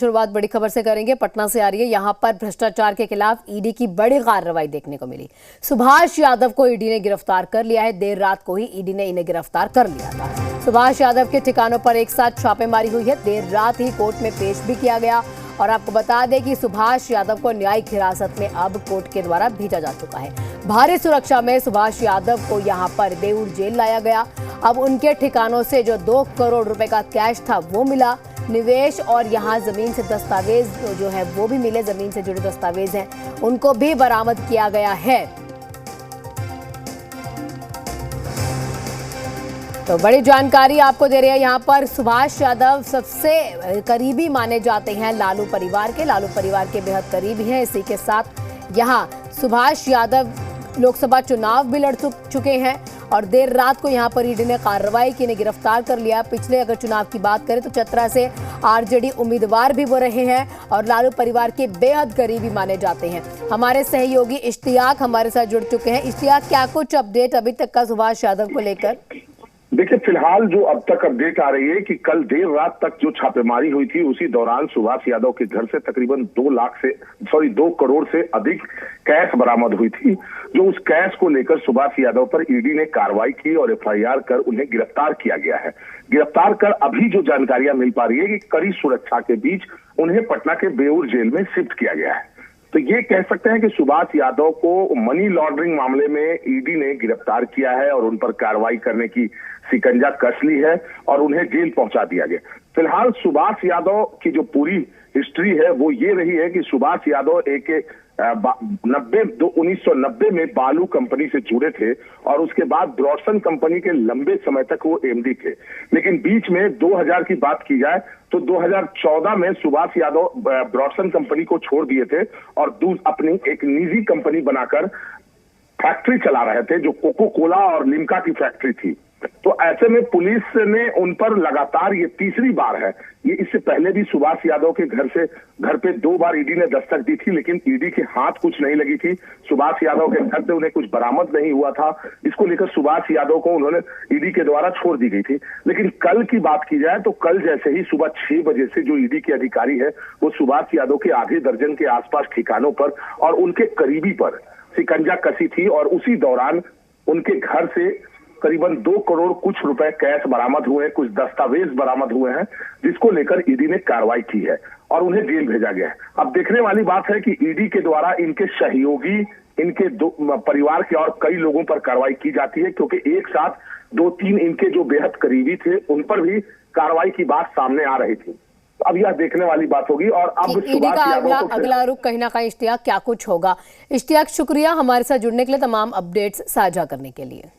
शुरुआत बड़ी खबर से करेंगे। पटना से आ रही है। यहां पर भ्रष्टाचार के खिलाफ ईडी की बड़ी कार्रवाई देखने को मिली। सुभाष यादव को ईडी ने गिरफ्तार कर लिया है। देर रात को ही ईडी ने इन्हें गिरफ्तार कर लिया था। सुभाष यादव के ठिकानों पर एक साथ छापेमारी हुई है। देर रात ही कोर्ट में पेश भी किया गया। और आपको बता दें कि सुभाष यादव को न्यायिक हिरासत में अब कोर्ट के द्वारा भेजा जा चुका है। भारी सुरक्षा में सुभाष यादव को यहां पर बेऊर जेल लाया गया। अब उनके ठिकानों से जो 2 करोड़ रुपए का कैश था वो मिला। निवेश और यहाँ जमीन से दस्तावेज जो है वो भी मिले। जमीन से जुड़े दस्तावेज हैं उनको भी बरामद किया गया है। तो बड़ी जानकारी आपको दे रहे हैं। यहाँ पर सुभाष यादव सबसे करीबी माने जाते हैं लालू परिवार के। लालू परिवार के बेहद करीबी हैं। इसी के साथ यहाँ सुभाष यादव लोकसभा चुनाव भी लड़ चुके हैं और देर रात को यहां पर ईडी ने कार्रवाई की, इन्हें गिरफ्तार कर लिया। पिछले अगर चुनाव की बात करें तो चतरा से आरजेडी उम्मीदवार भी वो रहे हैं और लालू परिवार के बेहद करीबी माने जाते हैं। हमारे सहयोगी इश्तियाक हमारे साथ जुड़ चुके हैं। इश्तियाक, क्या कुछ अपडेट अभी तक का सुभाष यादव को लेकर? देखिए, फिलहाल जो अब तक अपडेट आ रही है कि कल देर रात तक जो छापेमारी हुई थी उसी दौरान सुभाष यादव के घर से तकरीबन 2 करोड़ से अधिक कैश बरामद हुई थी। जो उस कैश को लेकर सुभाष यादव पर ईडी ने कार्रवाई की और एफआईआर कर उन्हें गिरफ्तार किया गया है। गिरफ्तार कर अभी जो जानकारियां मिल पा रही है कि कड़ी सुरक्षा के बीच उन्हें पटना के बेऊर जेल में शिफ्ट किया गया है। तो ये कह सकते हैं कि सुभाष यादव को मनी लॉन्ड्रिंग मामले में ईडी ने गिरफ्तार किया है और उन पर कार्रवाई करने की शिकंजा कस ली है और उन्हें जेल पहुंचा दिया गया। फिलहाल सुभाष यादव की जो पूरी हिस्ट्री है वो ये रही है कि सुभाष यादव 1990 में बालू कंपनी से जुड़े थे और उसके बाद ब्रॉडसन कंपनी के लंबे समय तक वो एमडी थे। लेकिन बीच में 2000 की बात की जाए तो 2014 में सुभाष यादव ब्रॉडसन कंपनी को छोड़ दिए थे और अपनी एक निजी कंपनी बनाकर फैक्ट्री चला रहे थे जो कोको कोला और लिम्का की फैक्ट्री थी। तो ऐसे में पुलिस ने उन पर लगातार, ये तीसरी बार है, ये इससे पहले भी सुभाष यादव के घर पे 2 बार ईडी ने दस्तक दी थी लेकिन ईडी के हाथ कुछ नहीं लगी थी। सुभाष यादव के घर से उन्हें कुछ बरामद नहीं हुआ था। इसको लेकर सुभाष यादव को उन्होंने ईडी के द्वारा छोड़ दी गई थी। लेकिन कल की बात की जाए तो कल जैसे ही सुबह 6 बजे से जो ईडी के अधिकारी है वो सुभाष यादव के आधे दर्जन के आसपास ठिकानों पर और उनके करीबी पर शिकंजा कसी थी और उसी दौरान उनके घर से करीबन 2 करोड़ कुछ रुपए कैश बरामद हुए हैं, कुछ दस्तावेज बरामद हुए हैं, जिसको लेकर ईडी ने कार्रवाई की है और उन्हें जेल भेजा गया है। अब देखने वाली बात है कि ईडी के द्वारा इनके सहयोगी, इनके परिवार के और कई लोगों पर कार्रवाई की जाती है, क्योंकि एक साथ 2-3 इनके जो बेहद करीबी थे उन पर भी कार्रवाई की बात सामने आ रही थी। अब यह देखने वाली बात होगी। और अब ईडी का अगला रुख कहीं ना कहीं इश्तियाक क्या कुछ होगा। इश्तियाक, शुक्रिया हमारे साथ जुड़ने के लिए, तमाम अपडेट्स साझा करने के लिए।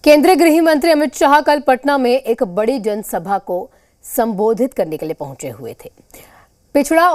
केंद्रीय गृह मंत्री अमित शाह कल पटना में एक बड़ी जनसभा को संबोधित करने के लिए पहुंचे हुए थे। पिछड़ा